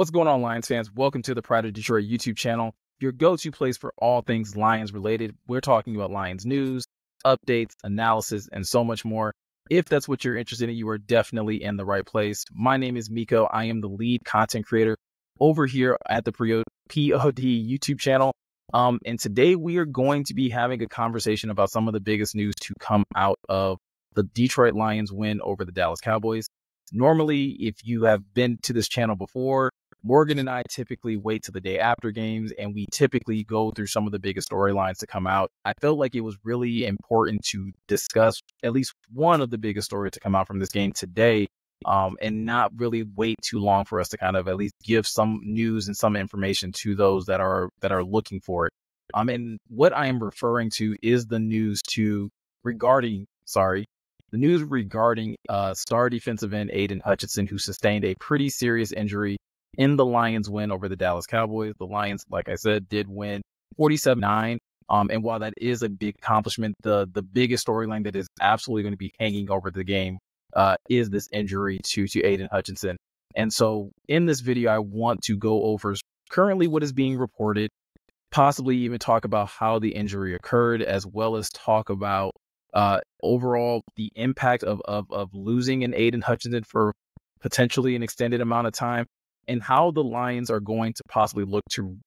What's going on, Lions fans? Welcome to the Pride of Detroit YouTube channel, your go-to place for all things Lions related. We're talking about Lions news, updates, analysis, and so much more. If that's what you're interested in, you are definitely in the right place. My name is Miko. I am the lead content creator over here at the POD YouTube channel. And today we are going to be having a conversation about some of the biggest news to come out of the Detroit Lions win over the Dallas Cowboys. Normally, if you have been to this channel before, Morgan and I typically wait till the day after games, and we typically go through some of the biggest storylines to come out. I felt like it was really important to discuss at least one of the biggest stories to come out from this game today, and not really wait too long for us to kind of at least give some news and some information to those that are looking for it. And what I am referring to is the news regarding star defensive end Aidan Hutchinson, who sustained a pretty serious injury in the Lions win over the Dallas Cowboys. The Lions, like I said, did win 47-9. And while that is a big accomplishment, the biggest storyline that is absolutely going to be hanging over the game is this injury to Aidan Hutchinson. And so in this video, I want to go over currently what is being reported, possibly even talk about how the injury occurred, as well as talk about overall the impact of losing an Aidan Hutchinson for potentially an extended amount of time, and how the Lions are going to possibly look to,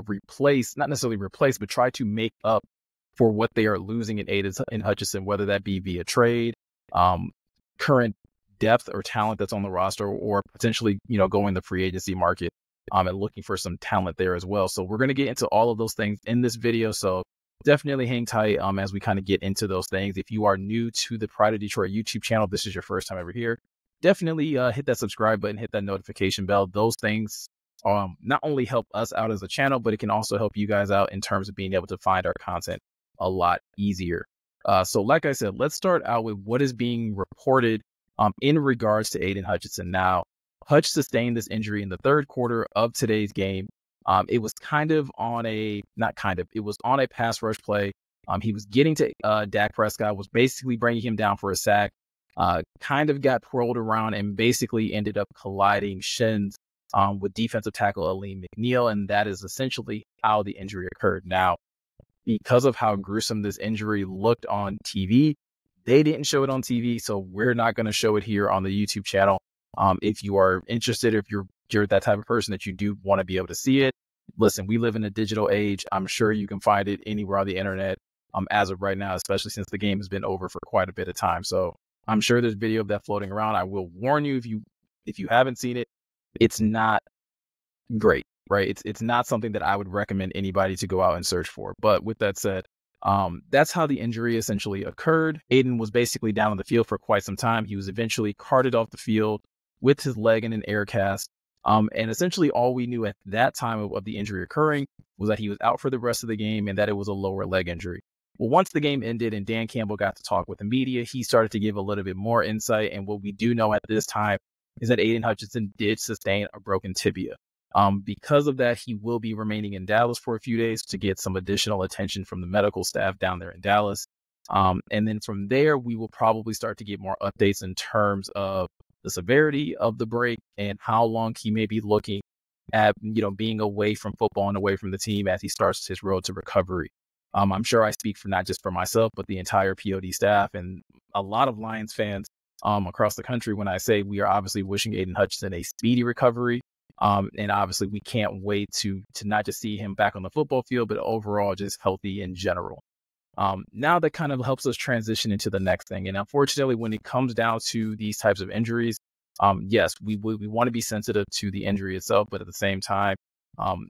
replace, not necessarily replace, but try to make up for what they are losing in Aidan Hutchinson, whether that be via trade, current depth or talent that's on the roster, or potentially, going the free agency market and looking for some talent there as well. So we're going to get into all of those things in this video. So definitely hang tight as we kind of get into those things. If you are new to the Pride of Detroit YouTube channel, this is your first time ever here, definitely hit that subscribe button, hit that notification bell. Those things not only help us out as a channel, but it can also help you guys out in terms of being able to find our content a lot easier. So like I said, let's start out with what is being reported in regards to Aidan Hutchinson. Now, Hutch sustained this injury in the third quarter of today's game. It was it was on a pass rush play. He was getting to Dak Prescott, was basically bringing him down for a sack. Kind of got twirled around and basically ended up colliding shins with defensive tackle Aleem McNeil, and that is essentially how the injury occurred. Now, because of how gruesome this injury looked on TV, they didn't show it on TV, so we're not going to show it here on the YouTube channel. If you are interested, if you're that type of person that you do want to be able to see it, listen, we live in a digital age. I'm sure you can find it anywhere on the internet as of right now, especially since the game has been over for quite a bit of time. So I'm sure there's video of that floating around. I will warn you, if you haven't seen it, it's not great, right? It's not something that I would recommend anybody to go out and search for. But with that said, that's how the injury essentially occurred. Aidan was basically down on the field for quite some time. He was eventually carted off the field with his leg in an air cast. And essentially all we knew at that time of the injury occurring was that he was out for the rest of the game and that it was a lower leg injury. Well, once the game ended and Dan Campbell got to talk with the media, he started to give a little bit more insight. And what we do know at this time is that Aidan Hutchinson did sustain a broken tibia. Because of that, he will be remaining in Dallas for a few days to get some additional attention from the medical staff down there in Dallas. And then from there, we will probably start to get more updates in terms of the severity of the break and how long he may be looking at, being away from football and away from the team as he starts his road to recovery. I'm sure I speak for not just for myself, but the entire POD staff and a lot of Lions fans across the country when I say we are obviously wishing Aidan Hutchinson a speedy recovery. And obviously we can't wait to not just see him back on the football field, but overall just healthy in general. Now that kind of helps us transition into the next thing. And unfortunately, when it comes down to these types of injuries, yes, we want to be sensitive to the injury itself, but at the same time,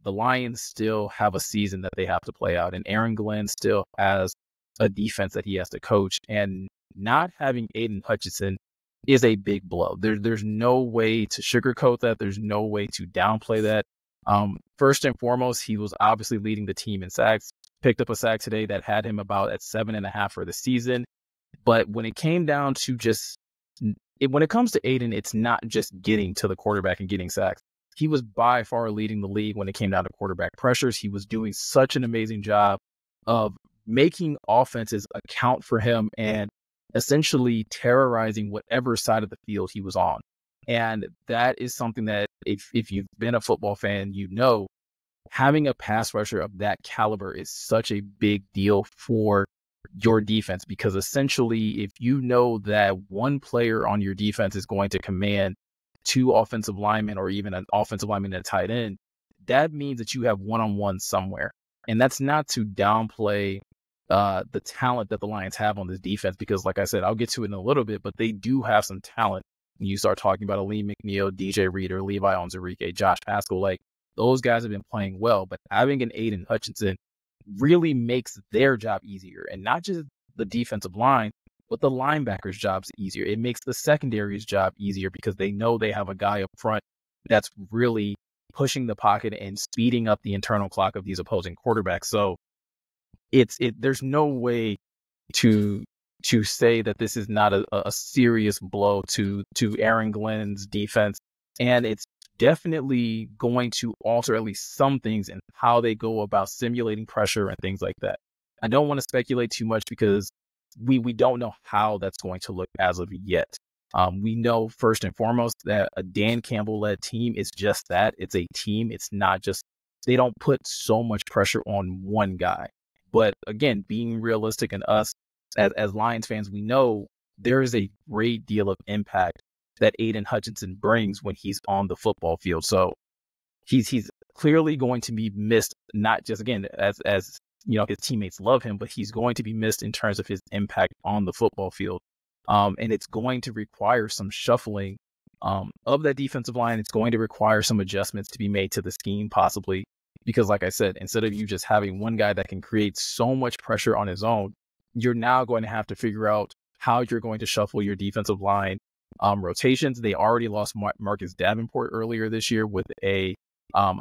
the Lions still have a season that they have to play out, and Aaron Glenn still has a defense that he has to coach, and not having Aidan Hutchinson is a big blow. There's no way to sugarcoat that. There's no way to downplay that. First and foremost, he was obviously leading the team in sacks, picked up a sack today that had him about at 7.5 for the season. But when it came down to when it comes to Aidan, it's not just getting to the quarterback and getting sacks. He was by far leading the league when it came down to quarterback pressures. He was doing such an amazing job of making offenses account for him and essentially terrorizing whatever side of the field he was on. And that is something that if you've been a football fan, you know, having a pass rusher of that caliber is such a big deal for your defense, because essentially, if you know that one player on your defense is going to command two offensive linemen or even an offensive lineman and a tight end, that means that you have one-on-one somewhere. And that's not to downplay the talent that the Lions have on this defense, because like I said, I'll get to it in a little bit, but they do have some talent. When you start talking about Aleem McNeil, DJ Reader, Levi Onwuzurike, Josh Pascal, like those guys have been playing well, but having an Aidan Hutchinson really makes their job easier. And not just the defensive line, but the linebackers' jobs easier. It makes the secondary's job easier because they know they have a guy up front that's really pushing the pocket and speeding up the internal clock of these opposing quarterbacks. So there's no way to say that this is not a serious blow to Aaron Glenn's defense. And it's definitely going to alter at least some things in how they go about simulating pressure and things like that. I don't want to speculate too much because we don't know how that's going to look as of yet. We know first and foremost that a Dan Campbell-led team is just that. It's a team. It's not just, they don't put so much pressure on one guy. But again, being realistic, and us as Lions fans, we know there is a great deal of impact that Aidan Hutchinson brings when he's on the football field. So he's clearly going to be missed, not just, again, as you know, his teammates love him, but he's going to be missed in terms of his impact on the football field. And it's going to require some shuffling of that defensive line. It's going to require some adjustments to be made to the scheme, possibly, because like I said, instead of you just having one guy that can create so much pressure on his own, you're now going to have to figure out how you're going to shuffle your defensive line rotations. They already lost Marcus Davenport earlier this year with I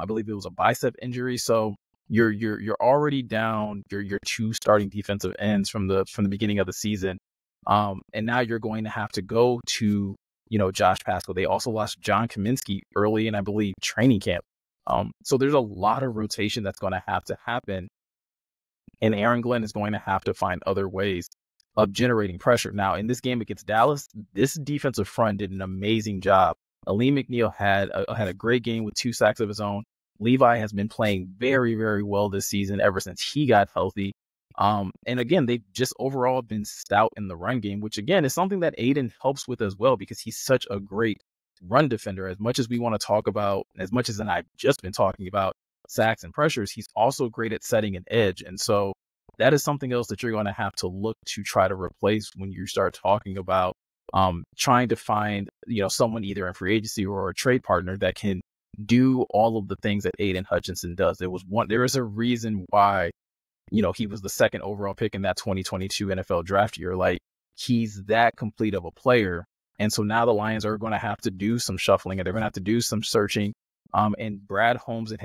believe it was a bicep injury. So you're already down your two starting defensive ends from the beginning of the season. And now you're going to have to go to, you know, Josh Pascal. They also lost John Kaminsky early in, I believe, training camp. So there's a lot of rotation that's going to have to happen. And Aaron Glenn is going to have to find other ways of generating pressure. Now, in this game against Dallas, this defensive front did an amazing job. Aleem McNeil had a great game with 2 sacks of his own. Levi has been playing very, very well this season ever since he got healthy. And again, they've just overall been stout in the run game, which again is something that Aidan helps with as well, because he's such a great run defender. As much as we want to talk about, as much as I've just been talking about sacks and pressures, he's also great at setting an edge. And so that is something else that you're going to have to look to try to replace when you start talking about trying to find, you know, someone either in free agency or a trade partner that can do all of the things that Aidan Hutchinson does. There is a reason why, you know, he was the 2nd overall pick in that 2022 NFL draft year. Like, he's that complete of a player. And so now the Lions are going to have to do some shuffling, and they're going to have to do some searching. And Brad Holmes and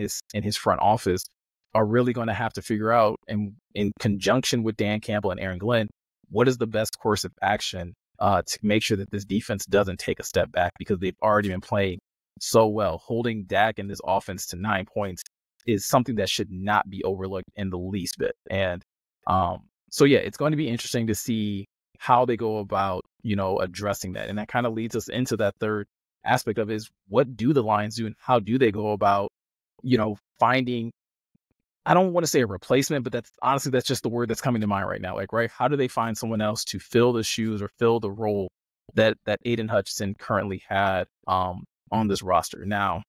his front office are really going to have to figure out, in conjunction with Dan Campbell and Aaron Glenn, what is the best course of action to make sure that this defense doesn't take a step back, because they've already been playing so well. Holding Dak and this offense to 9 points is something that should not be overlooked in the least bit. And so, yeah, it's going to be interesting to see how they go about, you know, addressing that. And that kind of leads us into that third aspect of it, is what do the Lions do and how do they go about, you know, finding, I don't want to say a replacement, but that's just the word that's coming to mind right now. Like, right, how do they find someone else to fill the shoes or fill the role that Aidan Hutchinson currently had on this roster? Now,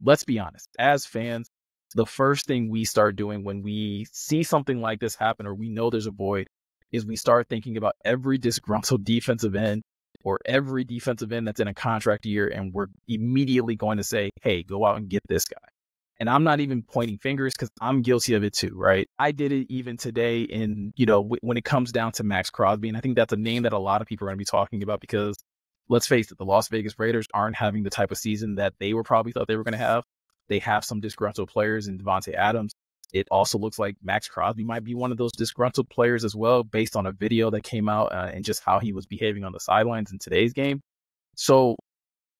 let's be honest, as fans, the first thing we start doing when we see something like this happen, or we know there's a void, is we start thinking about every disgruntled defensive end or every defensive end that's in a contract year, and we're immediately going to say, hey, go out and get this guy. And I'm not even pointing fingers, because I'm guilty of it too, right? I did it even today in, you know, when it comes down to Max Crosby. And I think that's a name that a lot of people are going to be talking about, because let's face it, the Las Vegas Raiders aren't having the type of season that they were probably thought they were going to have. They have some disgruntled players in Devontae Adams. It also looks like Max Crosby might be one of those disgruntled players as well, based on a video that came out and just how he was behaving on the sidelines in today's game. So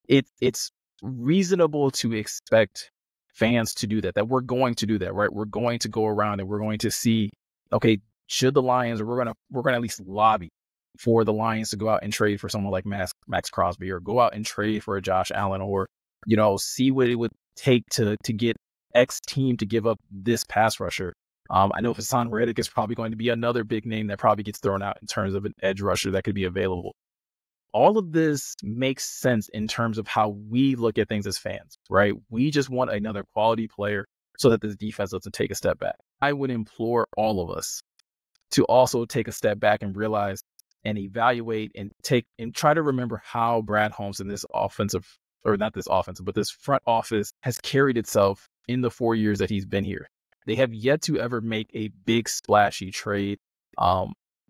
it's reasonable to expect fans to do that we're going to do that, right? We're going to go around and we're going to see, okay, should the Lions, or we're going to at least lobby for the Lions to go out and trade for someone like Max Crosby, or go out and trade for a Josh Allen, or, see what it would take to get X team to give up this pass rusher. I know Hassan Reddick is probably going to be another big name that probably gets thrown out in terms of an edge rusher that could be available. All of this makes sense in terms of how we look at things as fans, right? We just want another quality player so that this defense doesn't take a step back. I would implore all of us to also take a step back and realize and evaluate and try to remember how Brad Holmes and this this front office has carried itself in the 4 years that he's been here. They have yet to ever make a big splashy trade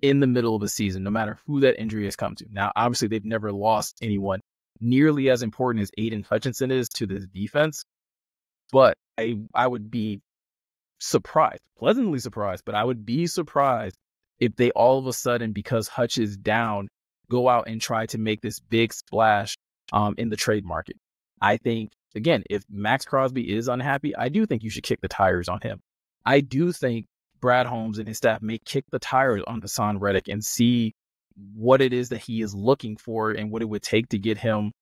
in the middle of the season, no matter who that injury has come to. Now, obviously, they've never lost anyone nearly as important as Aidan Hutchinson is to this defense, but I would be surprised, pleasantly surprised, but I would be surprised if they all of a sudden, because Hutch is down, go out and try to make this big splash in the trade market. I think, again, if Max Crosby is unhappy, I do think you should kick the tires on him. I do think Brad Holmes and his staff may kick the tires on Hassan Reddick and see what it is that he is looking for and what it would take to get him,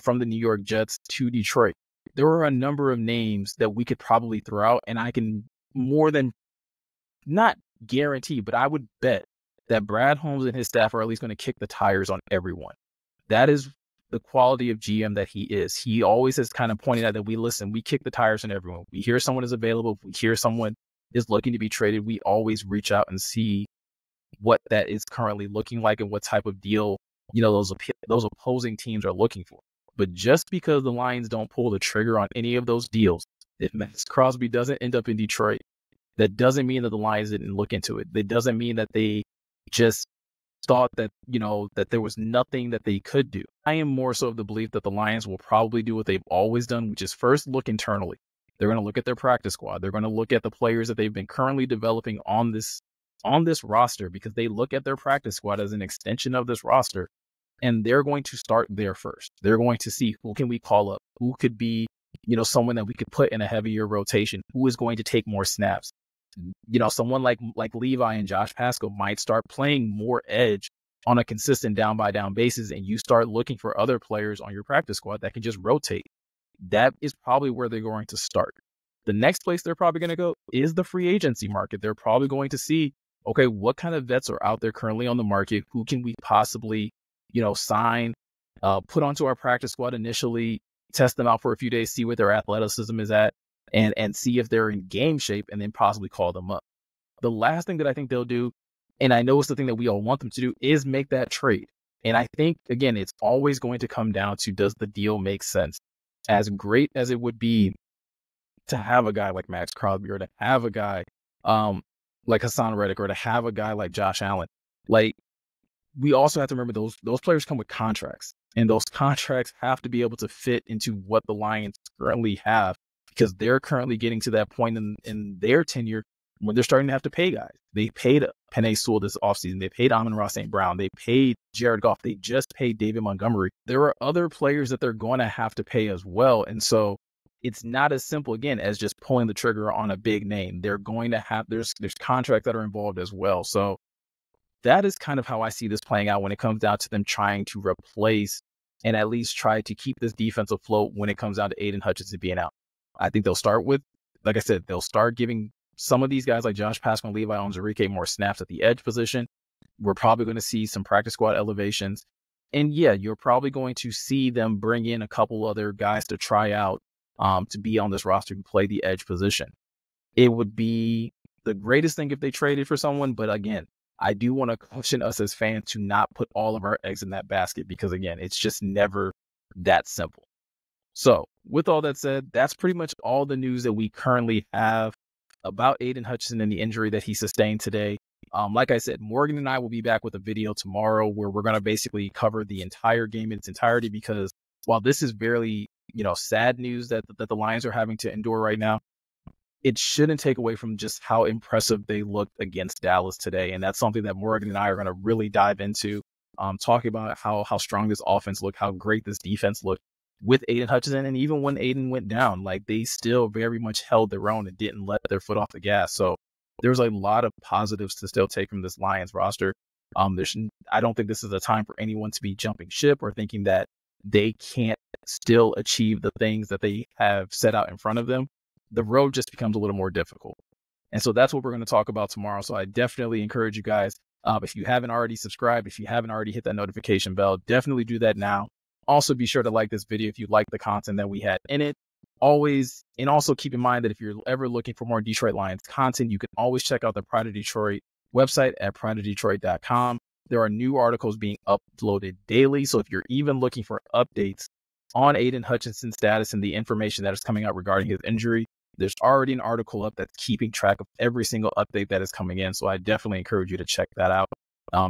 from the New York Jets to Detroit. There are a number of names that we could probably throw out, and I can more than not guarantee, but I would bet that Brad Holmes and his staff are at least going to kick the tires on everyone. That is the quality of GM that he is. He always has kind of pointed out that we kick the tires on everyone. We hear someone is available. We hear someone is looking to be traded. We always reach out and see what that is currently looking like and what type of deal, those opposing teams are looking for. But just because the Lions don't pull the trigger on any of those deals, if Max Crosby doesn't end up in Detroit, that doesn't mean that the Lions didn't look into it. That doesn't mean that they just thought that, that there was nothing that they could do. I am more so of the belief that the Lions will probably do what they've always done, which is first look internally. They're going to look at their practice squad. They're going to look at the players that they've been currently developing on this roster, because they look at their practice squad as an extension of this roster, and they're going to start there first. They're going to see who can we call up, who could be, someone that we could put in a heavier rotation, who is going to take more snaps. Someone like Levi and Josh Pascal might start playing more edge on a consistent down by down basis, and you start looking for other players on your practice squad that can just rotate. That is probably where they're going to start. The next place they're probably going to go is the free agency market. They're probably going to see, okay, what kind of vets are out there currently on the market? Who can we possibly, sign, put onto our practice squad initially, test them out for a few days, see what their athleticism is at, and see if they're in game shape, and then possibly call them up. The last thing that I think they'll do, and I know it's the thing that we all want them to do, is make that trade. And I think, again, it's always going to come down to, does the deal make sense? As great as it would be to have a guy like Max Crosby, or to have a guy like Hassan Reddick, or to have a guy like Josh Allen, we also have to remember those players come with contracts, and those contracts have to be able to fit into what the Lions currently have, because they're currently getting to that point in their tenure when they're starting to have to pay guys. They paid Penei Sewell this offseason. They paid Amon-Ra St. Brown. They paid Jared Goff. They just paid David Montgomery. There are other players that they're going to have to pay as well. And so it's not as simple, again, as just pulling the trigger on a big name. They're going to have, there's contracts that are involved as well. So that is kind of how I see this playing out when it comes down to them trying to replace and at least try to keep this defense afloat when it comes down to Aidan Hutchinson being out. I think they'll start with, like I said, they'll start giving some of these guys like Josh Pascal and Levi Onwuzurike more snaps at the edge position. We're probably going to see some practice squad elevations. And yeah, you're probably going to see them bring in a couple other guys to try out to be on this roster who play the edge position. It would be the greatest thing if they traded for someone. But again, I do want to caution us as fans to not put all of our eggs in that basket, because again, it's just never that simple. So with all that said, that's pretty much all the news that we currently have about Aidan Hutchinson and the injury that he sustained today. Like I said, Morgan and I will be back with a video tomorrow where we're going to basically cover the entire game in its entirety, because while this is very, sad news that the Lions are having to endure right now, it shouldn't take away from just how impressive they looked against Dallas today. And that's something that Morgan and I are going to really dive into, talking about how strong this offense looked, how great this defense looked with Aidan Hutchinson. And even when Aidan went down, they still very much held their own and didn't let their foot off the gas. So there's a lot of positives to still take from this Lions roster. I don't think this is a time for anyone to be jumping ship or thinking that they can't still achieve the things that they have set out in front of them. The road just becomes a little more difficult. And so that's what we're going to talk about tomorrow. So I definitely encourage you guys, if you haven't already subscribed, if you haven't already hit that notification bell, definitely do that now. Also, be sure to like this video if you like the content that we had in it. And also keep in mind that if you're ever looking for more Detroit Lions content, you can always check out the Pride of Detroit website at prideofdetroit.com. There are new articles being uploaded daily. So if you're even looking for updates on Aidan Hutchinson's status and the information that is coming out regarding his injury, there's already an article up that's keeping track of every single update that is coming in. So I definitely encourage you to check that out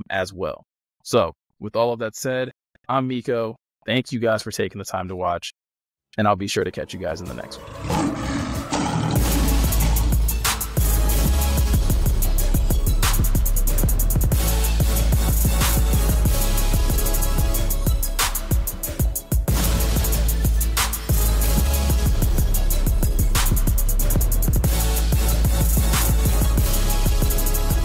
as well. So with all of that said, I'm Miko. Thank you guys for taking the time to watch, and I'll be sure to catch you guys in the next one.